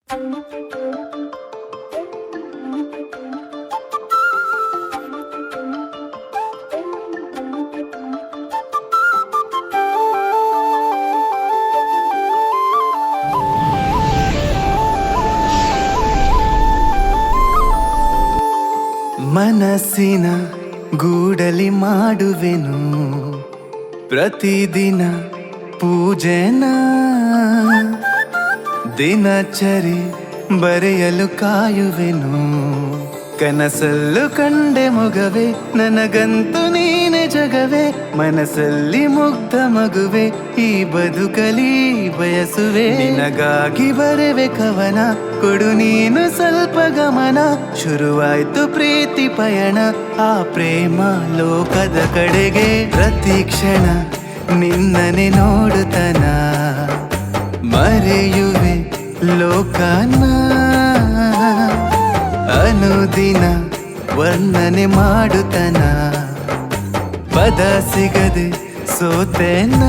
ಮನಸ್ಸಿನ ಗೂಡಲಿ ಮಾಡುವೆನು ಪ್ರತಿದಿನ ಪೂಜೆನ, ದಿನಚರಿ ಬರೆಯಲು ಕಾಯುವೆನು. ಕನಸಲ್ಲು ಕಂಡೆ ಮೊಗವೇ, ನನಗಂತೂ ನೀನೆ ಜಗವೇ. ಮನಸ್ಸಲ್ಲಿ ಮುಗ್ಧ ಮಗುವೆ, ಈ ಬದುಕಲಿ ಬಯಸುವೆ. ನಿನಗಾಗಿ ಬರೆವೆ ಕವನ, ಕೊಡು ನೀನು ಸ್ವಲ್ಪ ಗಮನ. ಶುರುವಾಯ್ತು ಪ್ರೀತಿ ಪಯಣ, ಆ ಪ್ರೇಮ ಲೋಕದ ಕಡೆಗೆ. ಪ್ರತಿ ಕ್ಷಣ ನಿನ್ನನೆ ನೋಡುತ್ತನ, ಮರೆಯುವೆ ಲೋಕನ. ಅನುದಿನ ವರ್ಣನೆ ಮಾಡುತ್ತನ, ಪದ ಸಿಗದೆ ಸೋತೆನ.